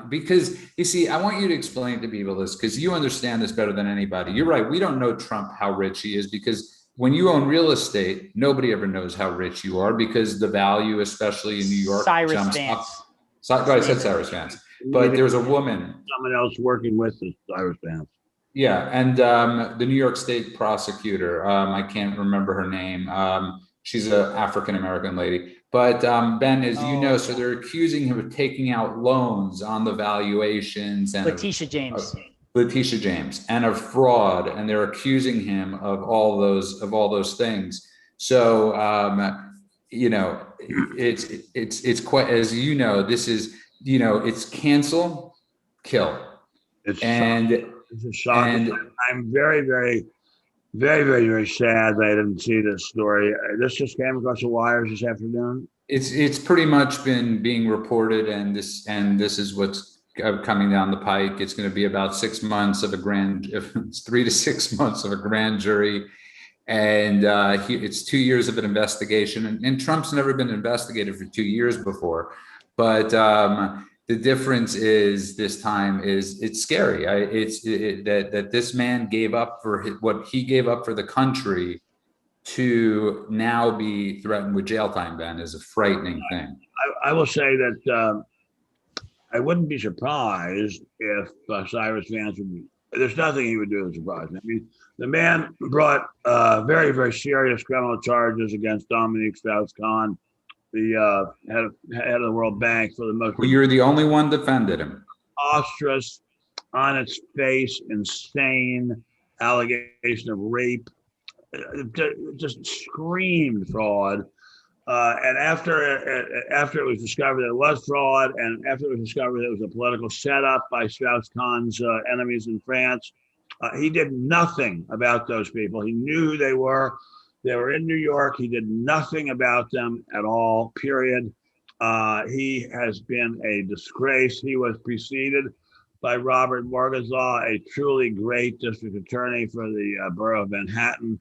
Because you see, I want you to explain to people this, because you understand this better than anybody. You're right. We don't know Trump, how rich he is, because when you own real estate, nobody ever knows how rich you are, because the value, especially in New York, Cyrus Vance. I said Cyrus Vance, but there's a woman. Someone else working with the Cyrus Vance. Yeah, and the New York State prosecutor, I can't remember her name. She's an African-American lady. But Ben, as you know, so they're accusing him of taking out loans on the valuations and Letitia James and of fraud, and they're accusing him of all those things. So it's quite, as you know, this is it's cancel, kill, it's a shock. I'm very, very, very, very, very sad that I didn't see this story. This just came across the wires this afternoon. It's pretty much been being reported, and this is what's coming down the pike. It's going to be about 6 months of it's 3 to 6 months of a grand jury, and it's 2 years of an investigation. And Trump's never been investigated for 2 years before, but the difference is this time is it's scary. That this man gave up for what he gave up for the country to now be threatened with jail time, Ben, is a frightening thing. I will say that I wouldn't be surprised if Cyrus Vance would. There's nothing he would do that surprise me. I mean, the man brought very, very serious criminal charges against Dominique Strauss-Kahn, the head of the World Bank, for the most. Well, you're the only one defended him. Ostrous, on its face, insane allegation of rape, just screamed fraud. And after it was discovered that it was fraud, and after it was discovered that it was a political setup by Strauss-Kahn's enemies in France, he did nothing about those people. He knew who they were. They were in New York. He did nothing about them at all, period. He has been a disgrace. He was preceded by Robert Morgenthau, a truly great district attorney for the borough of Manhattan.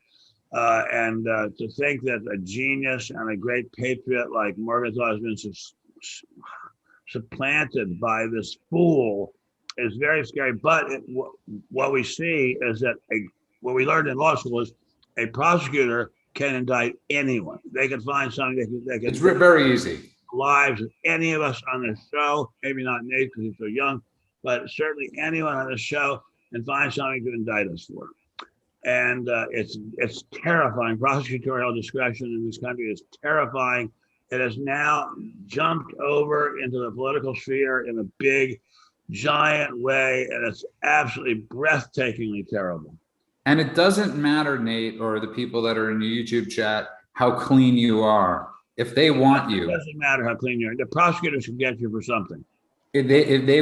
And to think that a genius and a great patriot like Morgenthau has been supplanted by this fool is very scary. But what we see is that what we learned in law school is a prosecutor can indict anyone. They can find something. It's very easy. Lives of any of us on this show, maybe not Nate because he's so young, but certainly anyone on this show, and find something to indict us for. And it's terrifying. Prosecutorial discretion in this country is terrifying. It has now jumped over into the political sphere in a big, giant way, and it's absolutely breathtakingly terrible. And it doesn't matter, Nate, or the people that are in the YouTube chat, how clean you are. If they want you, it doesn't matter how clean you are. The prosecutors can get you for something. If they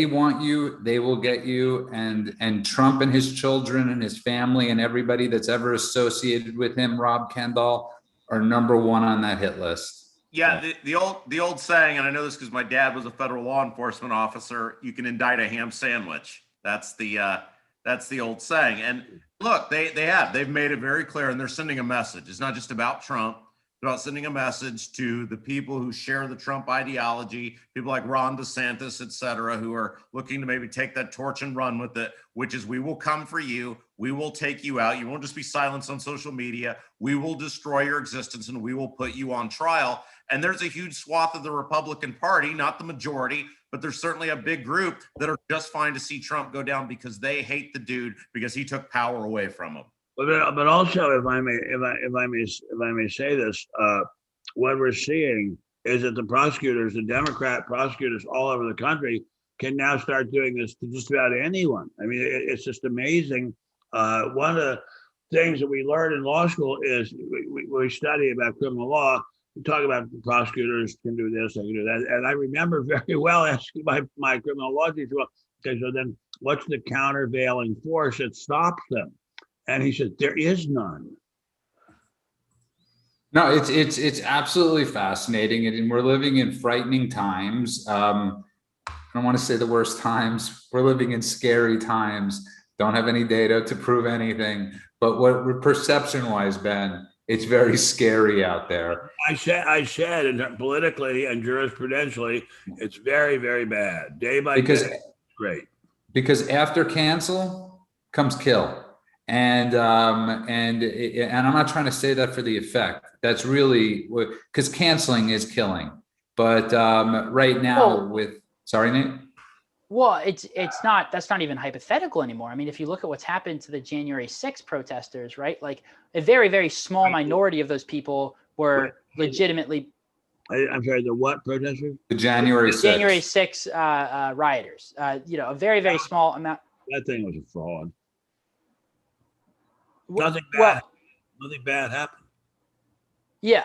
want you, they will get you. And Trump and his children and his family and everybody that's ever associated with him, Rob Kendall, are number one on that hit list. Yeah, the old saying, and I know this because my dad was a federal law enforcement officer: you can indict a ham sandwich. That's the old saying. And look, they've made it very clear, and they're sending a message. It's not just about Trump. about sending a message to the people who share the Trump ideology, people like Ron DeSantis, et cetera, who are looking to maybe take that torch and run with it, which is, we will come for you. We will take you out. You won't just be silenced on social media. We will destroy your existence and we will put you on trial. And there's a huge swath of the Republican Party, not the majority, but there's certainly a big group that are just fine to see Trump go down because they hate the dude because he took power away from them. But also, if I may say this, what we're seeing is that the prosecutors, the Democrat prosecutors all over the country, can now start doing this to just about anyone. I mean, it's just amazing. One of the things that we learn in law school is we study about criminal law. We talk about the prosecutors can do this, they can do that. And I remember very well asking my criminal law teacher, well, okay, so then what's the countervailing force that stops them? And he said, there is none. No, it's absolutely fascinating. And we're living in frightening times. I don't want to say the worst times. We're living in scary times. Don't have any data to prove anything. But what perception-wise, Ben, it's very scary out there. I said, and politically and jurisprudentially, it's very, very bad. Day by day, great. Because after cancel comes kill. And I'm not trying to say that for the effect. That's really because canceling is killing. But right now sorry, Nate. Well, that's not even hypothetical anymore. I mean, if you look at what's happened to the January 6th protesters, right? Like a very, very small minority of those people were legitimately. I'm sorry, the what protesters? The January 6th. January 6th rioters. A very, very small amount. That thing was a fraud. Nothing bad happened. Yeah,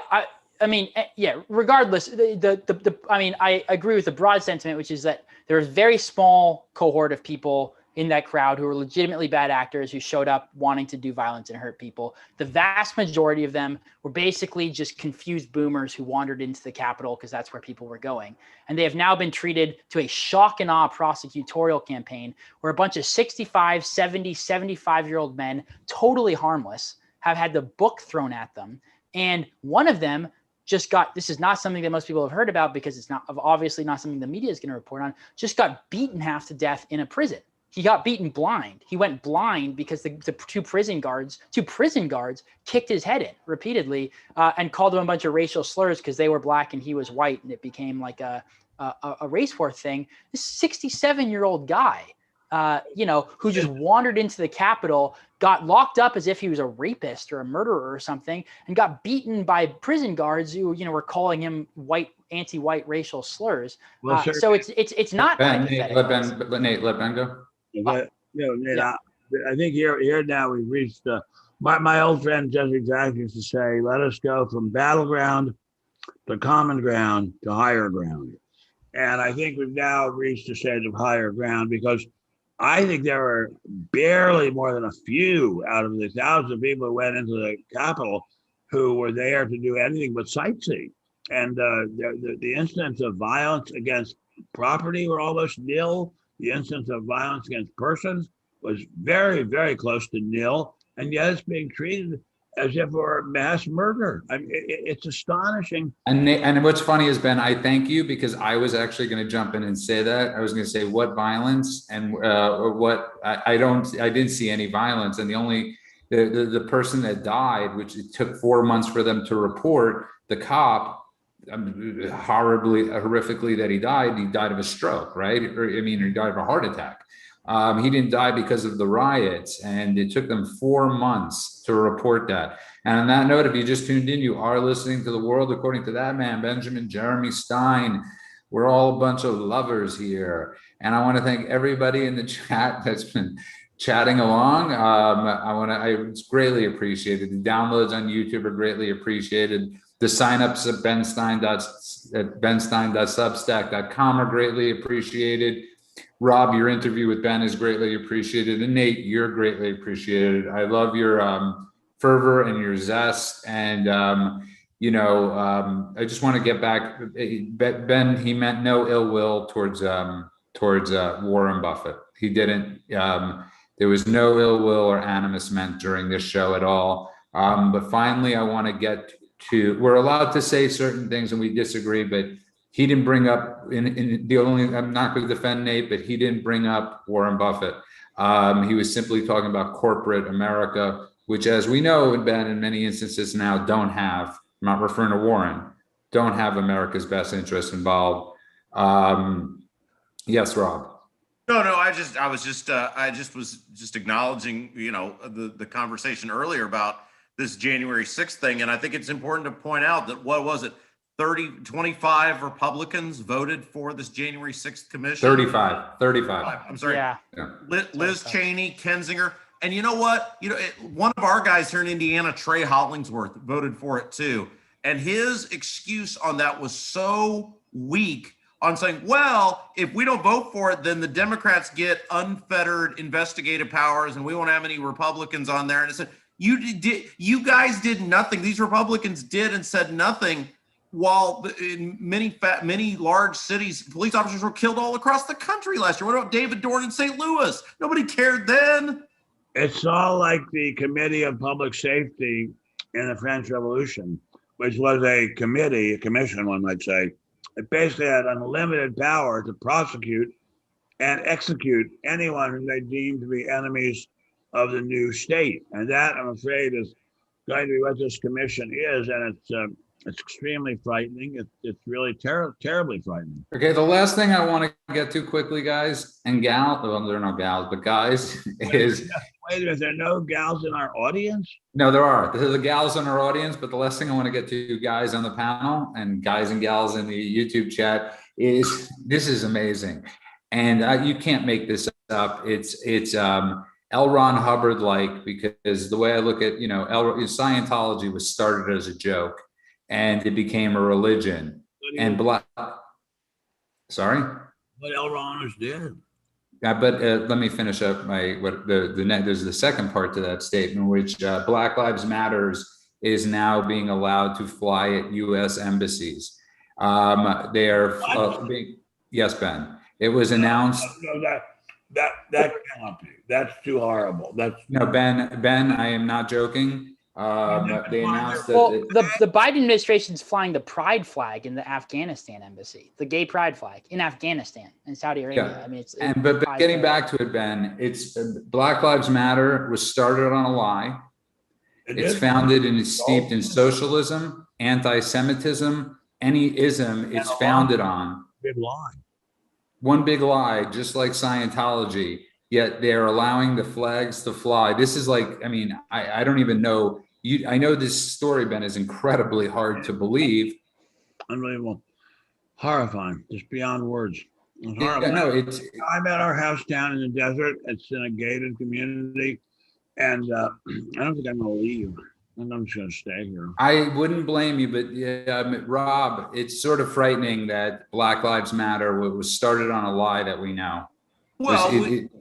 I mean, yeah. Regardless, I mean, I agree with the broad sentiment, which is that there was a very small cohort of people in that crowd who were legitimately bad actors who showed up wanting to do violence and hurt people. The vast majority of them were basically just confused boomers who wandered into the Capitol because that's where people were going. And they have now been treated to a shock and awe prosecutorial campaign where a bunch of 65, 70, 75-year-old men, totally harmless, have had the book thrown at them. And one of them just this is not something that most people have heard about because it's obviously not something the media is going to report on, just got beaten half to death in a prison. He got beaten blind. He went blind because the two prison guards kicked his head in repeatedly and called him a bunch of racial slurs because they were black and he was white, and it became like a race war thing. This 67-year-old guy, who just wandered into the Capitol, got locked up as if he was a rapist or a murderer or something, and got beaten by prison guards who, were calling him anti-white racial slurs. Well, so it's not. Ben, let Ben go. I think here now we've reached. My old friend Jesse Jackson used to say, "Let us go from battleground to common ground to higher ground," and I think we've now reached a stage of higher ground because I think there were barely more than a few out of the thousands of people who went into the Capitol who were there to do anything but sightsee. And the incidents of violence against property were almost nil. The incidence of violence against persons was very, very close to nil. And yet it's being treated as if it were mass murder. I mean, it's astonishing. And what's funny is, Ben, I thank you because I was actually going to jump in and say that. I was going to say what violence and I didn't see any violence. And the person that died, which it took 4 months for them to report, the cop, horrifically that he died of a stroke, right? He died of a heart attack. He didn't die because of the riots, and it took them 4 months to report that. And on that note, if you just tuned in, you are listening to The World According to That Man, Benjamin Jeremy Stein. We're all a bunch of lovers here. And I want to thank everybody in the chat that's been chatting along. It's greatly appreciated. The downloads on YouTube are greatly appreciated. The signups at benstein.substack.com are greatly appreciated. Rob, your interview with Ben is greatly appreciated. And Nate, you're greatly appreciated. I love your fervor and your zest. And, I just want to get back. Ben, he meant no ill will towards Warren Buffett. He didn't. There was no ill will or animus meant during this show at all. But finally, I want to get we're allowed to say certain things and we disagree, but he didn't bring up I'm not going to defend Nate, but he didn't bring up Warren Buffett. He was simply talking about corporate America, which, as we know, Ben, in many instances now don't have, I'm not referring to Warren, don't have America's best interest involved. Yes, Rob. No, I was just acknowledging, the conversation earlier about this January 6th thing. And I think it's important to point out that, what was it? 25 Republicans voted for this January 6th commission. 35. I'm sorry. Yeah. Liz Cheney, Kinzinger. And you know what? One of our guys here in Indiana, Trey Hollingsworth, voted for it too. And his excuse on that was so weak, on saying, well, if we don't vote for it, then the Democrats get unfettered investigative powers and we won't have any Republicans on there. And it said, you guys did nothing. These Republicans did and said nothing, while in many large cities, police officers were killed all across the country last year. What about David Dorn in St. Louis? Nobody cared then. It's all like the Committee of Public Safety in the French Revolution, which was a commission, one might say. It basically had unlimited power to prosecute and execute anyone who they deemed to be enemies of the new state. And that, I'm afraid, is going to be what this commission is. And it's extremely frightening. It's really terribly frightening. Okay, the last thing I want to get to quickly, guys and gals, well, there are no gals, but guys, is... Wait a minute, there are no gals in our audience? No, there are. There's the gals in our audience, but the last thing I want to get to, guys on the panel and guys and gals in the YouTube chat, is this is amazing. And you can't make this up. It's L. Ron Hubbard-like, because the way I look at, Scientology was started as a joke and it became a religion. And sorry? What L. Roners did. But let me finish up there's the second part to that statement, which Black Lives Matters is now being allowed to fly at U.S. embassies. They are yes, Ben. It was announced. No, that cannot be. That's too horrible. No, Ben. I am not joking. They announced that. Well, the Biden administration is flying the pride flag in the Afghanistan embassy, the gay pride flag in Afghanistan and Saudi Arabia. Yeah. I mean, but getting back to it, Ben, it's Black Lives Matter was started on a lie. It's founded and it's steeped in socialism, anti-Semitism, any ism. It's founded on big lie. One big lie, just like Scientology. Yet they're allowing the flags to fly. This is like, I don't even know. I know this story, Ben, is incredibly hard to believe. Unbelievable. Horrifying. Just beyond words. It's horrifying. I'm at our house down in the desert. It's in a gated community. And I don't think I'm going to leave. I'm just going to stay here. I wouldn't blame you, but Rob, it's sort of frightening that Black Lives Matter was started on a lie that we know. Well,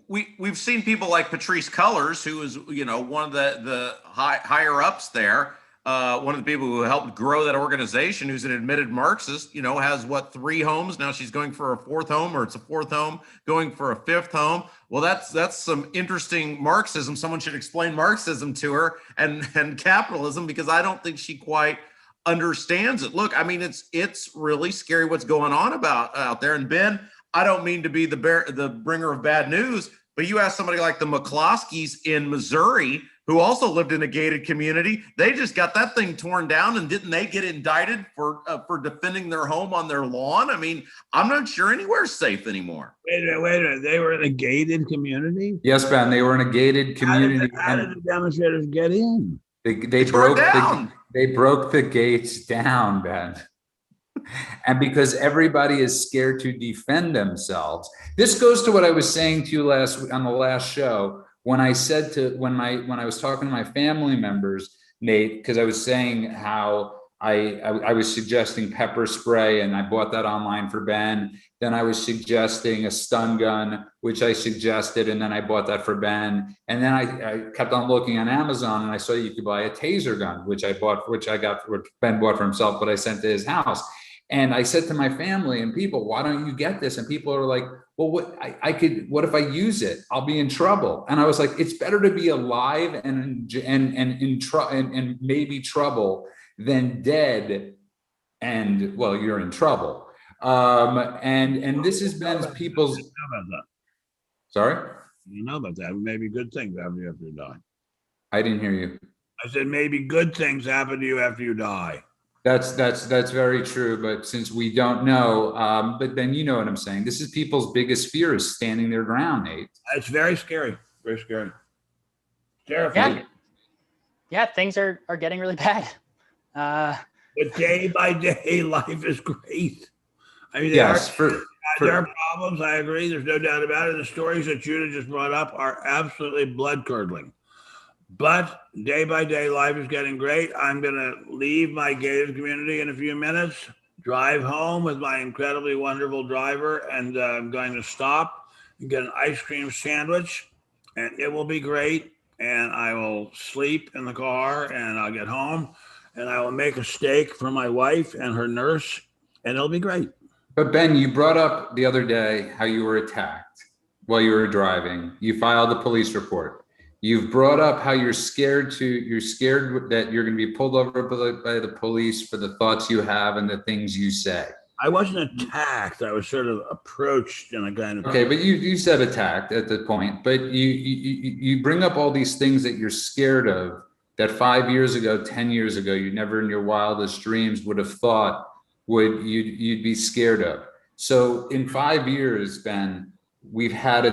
we've seen people like Patrisse Cullors, who is, one of the higher ups there, one of the people who helped grow that organization, who's an admitted Marxist, has 3 homes. Now she's going for a 4th home, or it's a 4th home, going for a 5th home. Well, that's some interesting Marxism. Someone should explain Marxism to her and capitalism, because I don't think she quite understands it. Look, it's really scary what's going on out there. And Ben, I don't mean to be the bringer of bad news, but you ask somebody like the McCloskeys in Missouri, who also lived in a gated community. They just got that thing torn down, and didn't they get indicted for defending their home on their lawn? I'm not sure anywhere's safe anymore. Wait a minute. They were in a gated community? Yes, Ben. They were in a gated community. How did the demonstrators get in? They broke the gates down, Ben. And because everybody is scared to defend themselves. This goes to what I was saying to you on the last show, when I said when I was talking to my family members, Nate, because I was saying how I was suggesting pepper spray, and I bought that online for Ben. Then I was suggesting a stun gun, which I suggested, and then I bought that for Ben. And then I kept on looking on Amazon, and I saw you could buy a taser gun, which Ben bought for himself, but I sent to his house. And I said to my family and people, why don't you get this? And people are like, well, what if I use it? I'll be in trouble. And I was like, it's better to be alive and maybe trouble than dead, and well, you're in trouble. And this has been people's. You know about that. Sorry, You know about that. Maybe good things happen to you after you die. I didn't hear you. I said maybe good things happen to you after you die. That's very true. But since we don't know, but then you know what I'm saying. This is people's biggest fear, is standing their ground, Nate. It's very scary. Very scary. Terrifying. Yeah, things are getting really bad. But day by day, life is great. I mean, Yes, there are problems. I agree. There's no doubt about it. The stories that Judah just brought up are absolutely blood curdling. But day by day, life is getting great. I'm going to leave my gated community in a few minutes, drive home with my incredibly wonderful driver, and I'm going to stop and get an ice cream sandwich, and it will be great. And I will sleep in the car, and I'll get home, and I will make a steak for my wife and her nurse, and it'll be great. But Ben, you brought up the other day how you were attacked while you were driving. You filed a police report. You've brought up how you're scared that you're going to be pulled over by the police for the thoughts you have and the things you say. I wasn't attacked. I was sort of approached in a kind of. Okay, but you said attacked at the point, but you bring up all these things that you're scared of that 5 years ago, 10 years ago, you never in your wildest dreams would have thought you'd be scared of. So in 5 years, Ben, we've had a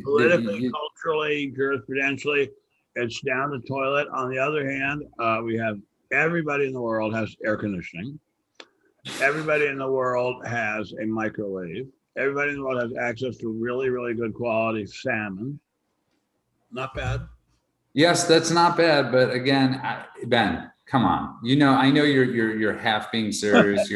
politically, culturally, jurisprudentially, it's down the toilet. On the other hand, we have everybody in the world has air conditioning. Everybody in the world has a microwave. Everybody in the world has access to really, really good quality salmon. Not bad. Yes, that's not bad. But again, Ben, come on. I know you're half being serious.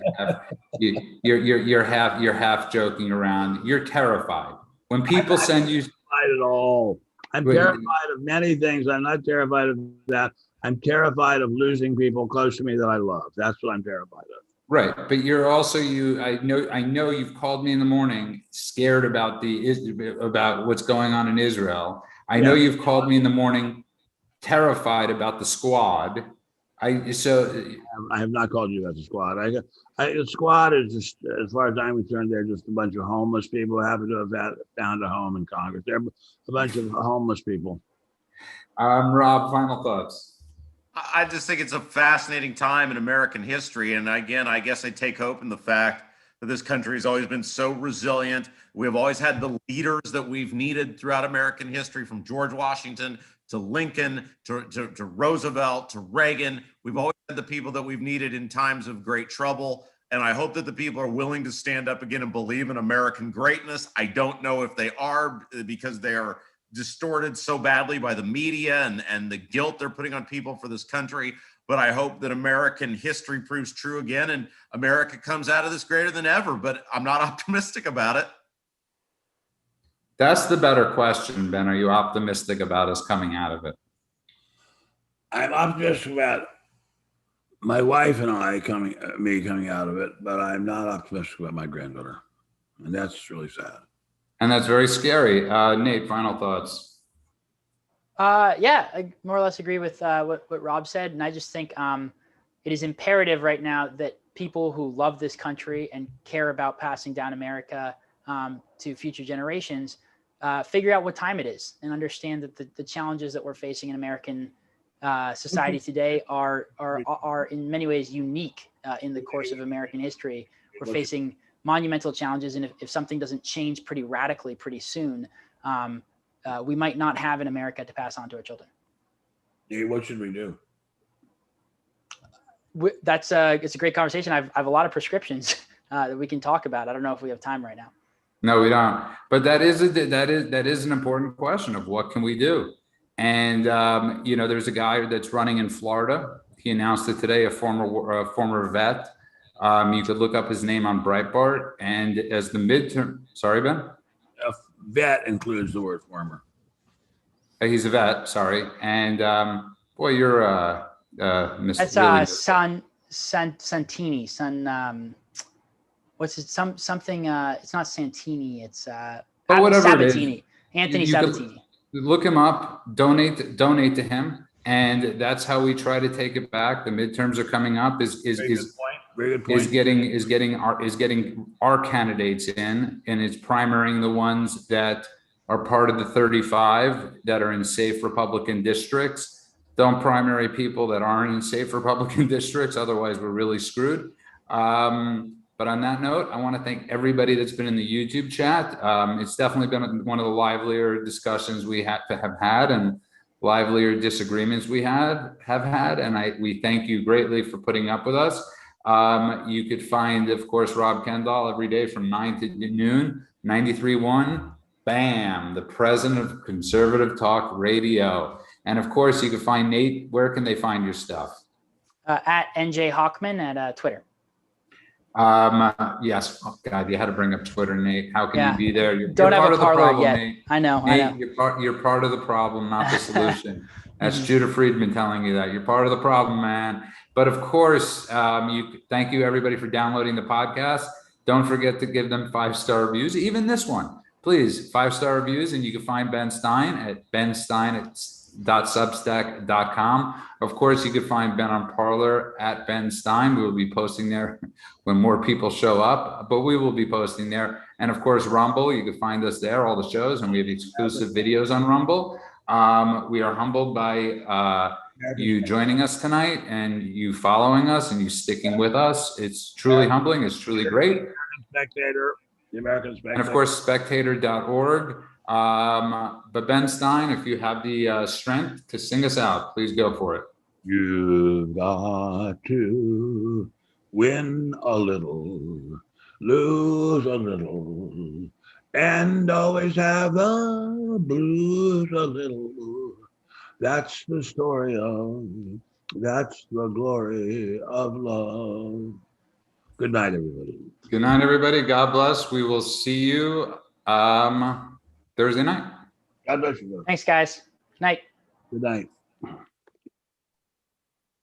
You're half joking around. You're terrified. When people send you, terrified at all. I'm terrified of many things. I'm not terrified of that. I'm terrified of losing people close to me that I love. That's what I'm terrified of. Right, but you're also I know you've called me in the morning scared about what's going on in Israel. I know you've called me in the morning terrified about the squad. I have not called you about the squad. The squad is just, as far as I'm concerned, they're just a bunch of homeless people who happen to have found a home in Congress. They're a bunch of homeless people. Rob, final thoughts. I just think it's a fascinating time in American history. And again, I guess I take hope in the fact that this country has always been so resilient. We've always had the leaders that we've needed throughout American history, from George Washington to Lincoln to Roosevelt to Reagan. We've always had the people that we've needed in times of great trouble. And I hope that the people are willing to stand up again and believe in American greatness. I don't know if they are, because they are distorted so badly by the media and the guilt they're putting on people for this country. But I hope that American history proves true again and America comes out of this greater than ever. But I'm not optimistic about it. That's the better question, Ben. Are you optimistic about us coming out of it? I'm optimistic about my wife and I coming out of it, but I'm not optimistic about my granddaughter. And that's really sad. And that's very scary. Nate, final thoughts. Yeah, I more or less agree with what Rob said. And I just think it is imperative right now that people who love this country and care about passing down America to future generations figure out what time it is and understand that the challenges that we're facing in American society today are in many ways unique in the course of American history. We're facing monumental challenges, and if something doesn't change pretty radically pretty soon, we might not have an America to pass on to our children. What should we do? It's a great conversation. I have a lot of prescriptions that we can talk about. I don't know if we have time right now. No, we don't. But that is an important question of what can we do. And there's a guy that's running in Florida. He announced it today. A former vet. You could look up his name on Breitbart. And as the midterm, sorry, Ben. A vet includes the word former. He's a vet. Sorry. And boy, you're Mr. That's Santini. What's it? Something. It's not Santini. It's but whatever Sabatini. it is, Anthony Sabatini. Look him up. Donate to him. And that's how we try to take it back. The midterms are coming up. Very good point. Is getting our candidates in, and it's primarying the ones that are part of the 35 that are in safe Republican districts. Don't primary people that aren't in safe Republican districts, otherwise we're really screwed. But on that note, I want to thank everybody that's been in the YouTube chat. It's definitely been one of the livelier discussions we have had, and livelier disagreements we have had, and we thank you greatly for putting up with us. You could find, of course, Rob Kendall every day from 9 to noon, 93.1, bam, the president of Conservative Talk Radio. And of course, you can find Nate. Where can they find your stuff? At NJ Hockman at Twitter. Yes. Oh God, you had to bring up Twitter, Nate. How can you be there? You're Don't part have a of the parlor problem, yet. Nate. I know. Nate, you're part of the problem, not the solution. That's Judah Friedman telling you that. You're part of the problem, man. But of course, thank you everybody for downloading the podcast. Don't forget to give them 5-star reviews, even this one. Please, 5-star reviews, and you can find Ben Stein at benstein.substack.com. Of course, you can find Ben on Parler at Ben Stein. We will be posting there when more people show up, but we will be posting there. And of course, Rumble, you can find us there, all the shows, and we have exclusive videos on Rumble. We are humbled by you joining us tonight, and you following us, and you sticking with us. It's truly humbling. It's truly great. Spectator, the American Spectator. And of course, spectator.org. But Ben Stein, if you have the strength to sing us out, please go for it. You've got to win a little, lose a little, and always have the blues a little. That's the story that's the glory of love. Good night, everybody. Good night, everybody. God bless. We will see you Thursday night. God bless you. Thanks, guys. Night. Good night.